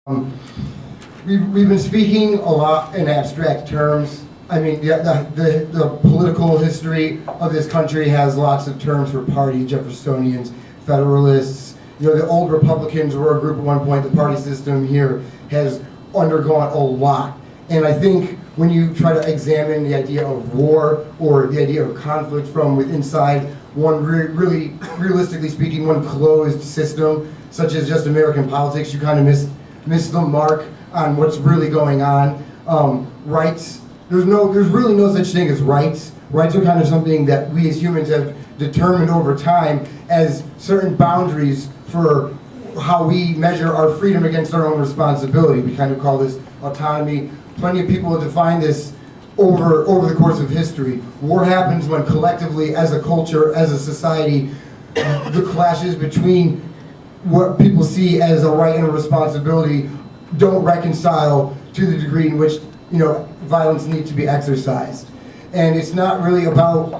We've been speaking a lot in abstract terms. I mean, the political history of this country has lots of terms for party, Jeffersonians, Federalists. You know, the old Republicans were a group at one point. The party system here has undergone a lot. And I think when you try to examine the idea of war or the idea of conflict from within inside one really, realistically speaking, one closed system, such as just American politics, you kind of miss the mark on what's really going on. Rights, there's really no such thing as rights. Rights are kind of something that we as humans have determined over time as certain boundaries for how we measure our freedom against our own responsibility. We kind of call this autonomy. Plenty of people have defined this over the course of history. War happens when collectively, as a culture, as a society, the clashes between what people see as a right and a responsibility don't reconcile to the degree in which, you know, violence needs to be exercised. And it's not really about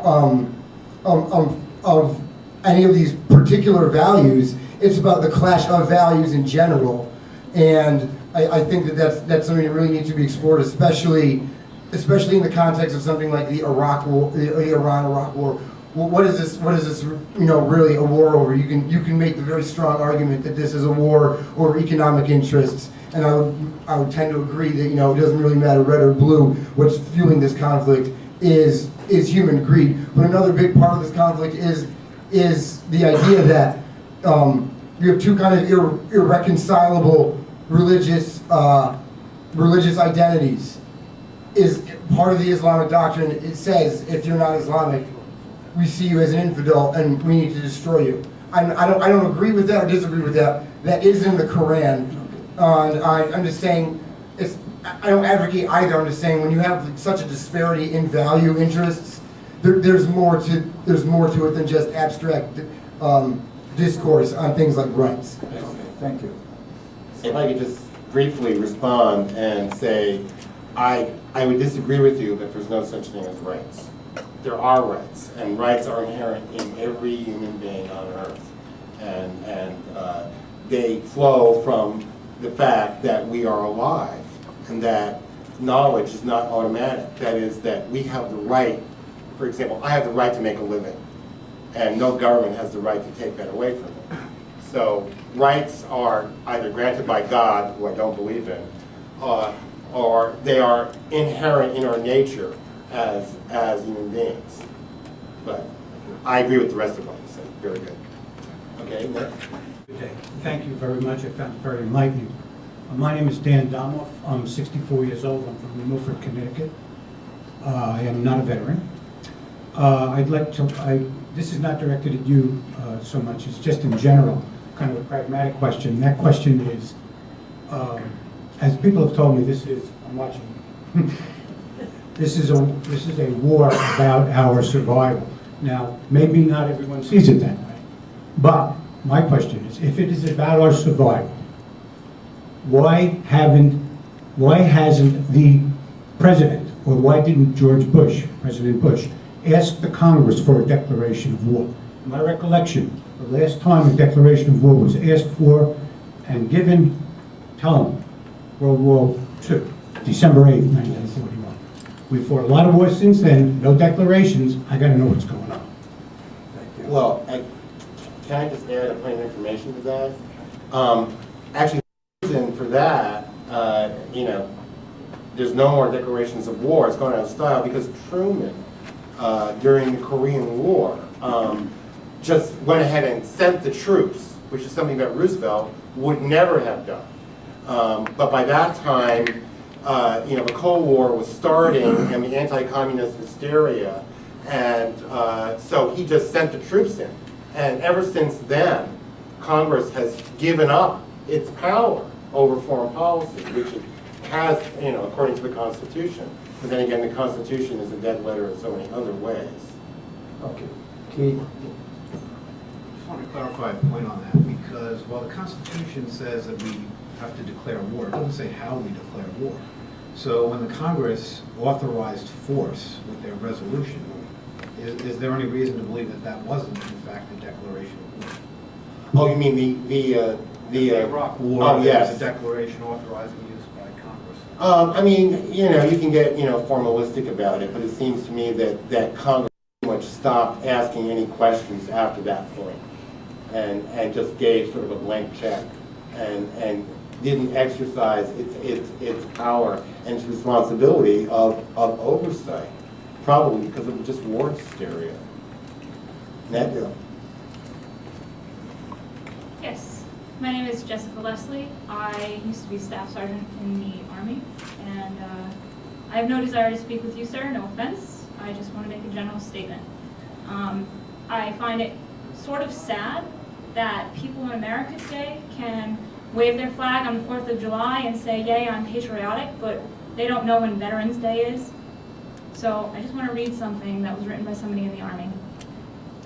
of any of these particular values. It's about the clash of values in general. And I think that's something that really needs to be explored, especially in the context of something like the Iraq War, the Iran-Iraq War. What is this? You know, really a war over? You can make the very strong argument that this is a war over economic interests, and I would tend to agree that, you know, it doesn't really matter red or blue. What's fueling this conflict is human greed. But another big part of this conflict is the idea that you have two kind of irreconcilable religious identities. Is part of the Islamic doctrine. It says if you're not Islamic, we see you as an infidel and we need to destroy you. I don't agree with that or disagree with that. That is in the Quran. I'm just saying, I don't advocate either. I'm just saying when you have such a disparity in value interests, there's more to it than just abstract discourse on things like rights. Thank you. If I could just briefly respond and say, I would disagree with you that there's no such thing as rights. There are rights, and rights are inherent in every human being on earth. And they flow from the fact that we are alive, and that knowledge is not automatic. That is, that we have the right, for example, I have the right to make a living, and no government has the right to take that away from me. So rights are either granted by God, who I don't believe in, or they are inherent in our nature as human beings. But I agree with the rest of what you said. Very good. Okay, next. Good day. Thank you very much. I found it very enlightening. My name is Dan Domoff. I'm 64 years old. I'm from New Milford, Connecticut. I am not a veteran. I'd like to, this is not directed at you so much, it's just in general, kind of a pragmatic question. And that question is, as people have told me, I'm watching, this is a war about our survival. Now, maybe not everyone sees it that way, but my question is, if it is about our survival, why hasn't the president, or why didn't President Bush, ask the Congress for a declaration of war? In my recollection, the last time a declaration of war was asked for and given, tell them, World War II, December 8th, 1941. We fought a lot of wars since then, no declarations. I got to know what's going on. Thank you. Well, can I just add a point of information to that? Actually, the reason for that, you know, there's no more declarations of war. It's gone out of style because Truman, during the Korean War, just went ahead and sent the troops, which is something that Roosevelt would never have done. But by that time, you know, the Cold War was starting and the anti-communist hysteria, and so he just sent the troops in. And ever since then, Congress has given up its power over foreign policy, which it has, you know, according to the Constitution. But then again, the Constitution is a dead letter in so many other ways. Okay. Keith? I just want to clarify a point on that, because while the Constitution says that we have to declare war, it doesn't say how we declare war. So when the Congress authorized force with their resolution, is there any reason to believe that that wasn't, in fact, a declaration of war? Oh, you mean the Iraq War, oh, there was yes. a declaration authorizing use by Congress. I mean, you know, you can get, you know, formalistic about it, but it seems to me that Congress pretty much stopped asking any questions after that point, and just gave sort of a blank check, and didn't exercise its power and its responsibility of oversight, probably because of just war hysteria. Ned? Yes, my name is Jessica Leslie. I used to be staff sergeant in the Army, and I have no desire to speak with you, sir, no offense. I just want to make a general statement. I find it sort of sad that people in America today can wave their flag on the 4th of July and say, yay, I'm patriotic, but they don't know when Veterans Day is. So I just want to read something that was written by somebody in the Army.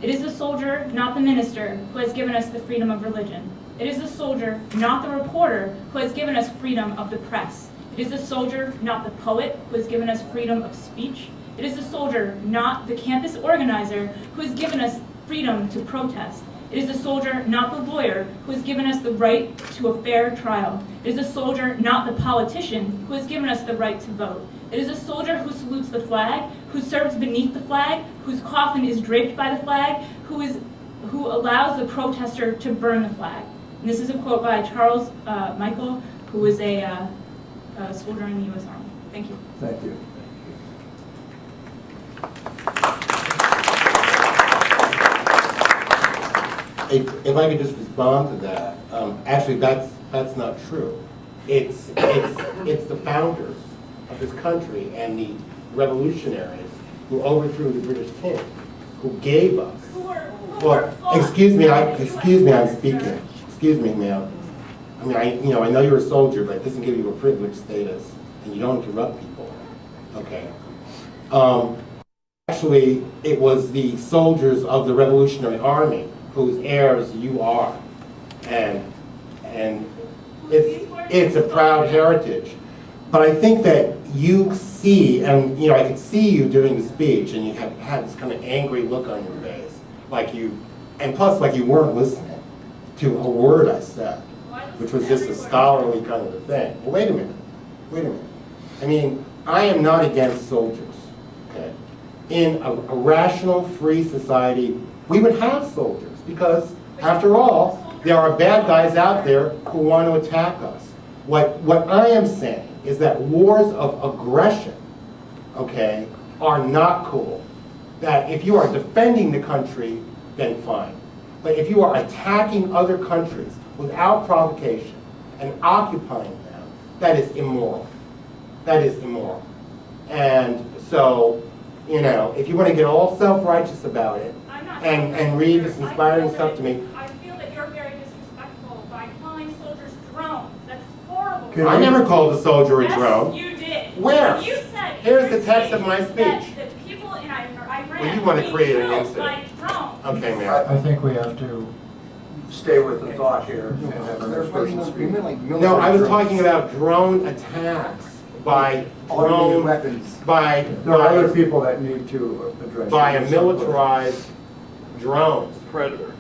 It is the soldier, not the minister, who has given us the freedom of religion. It is the soldier, not the reporter, who has given us freedom of the press. It is the soldier, not the poet, who has given us freedom of speech. It is the soldier, not the campus organizer, who has given us freedom to protest. It is the soldier, not the lawyer, who has given us the right to a fair trial. It is the soldier, not the politician, who has given us the right to vote. It is a soldier who salutes the flag, who serves beneath the flag, whose coffin is draped by the flag, who allows the protester to burn the flag. And this is a quote by Charles Michael, who was a soldier in the U.S. Army. Thank you. Thank you. If I could just respond to that, actually that's not true. It's the founders of this country and the revolutionaries who overthrew the British king, who gave us. Well, excuse me, I'm speaking. Excuse me, ma'am. I mean, I know you're a soldier, but it doesn't give you a privileged status, and you don't interrupt people. Okay. Actually, it was the soldiers of the Revolutionary Army whose heirs you are, and it's a proud heritage. But I think that you see, and you know, I could see you during the speech, and you had this kind of angry look on your face, like you, and plus like you weren't listening to a word I said, which was just a scholarly kind of a thing. Well, wait a minute. I mean, I am not against soldiers, okay? In a rational, free society, we would have soldiers, because after all, there are bad guys out there who want to attack us. What I am saying is that wars of aggression, okay, are not cool. That if you are defending the country, then fine. But if you are attacking other countries without provocation and occupying them, that is immoral. That is immoral. And so, you know, if you want to get all self-righteous about it and read this inspiring stuff to me. I feel that you're very disrespectful by calling soldiers drones. That's horrible. I never called a soldier a drone. Yes, you did. Where? You said Here's the text of my speech. That people in Iran Well, you want to create an killed incident. by drones. Okay, ma'am. I think we have to stay with the thought here and have our next person speak. No, I was talking about drone attacks by drone weapons. by There are other people that need to address. by a this. militarized drones. Predator.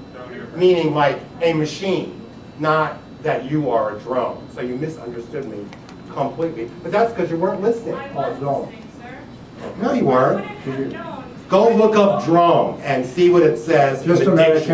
Meaning like a machine, not that you are a drone. So you misunderstood me completely. But that's because you weren't listening. I Oh, was don't. listening, sir. No, you I weren't. wouldn't have known. Go look up drone and see what it says. Just in a the minute, dictionary.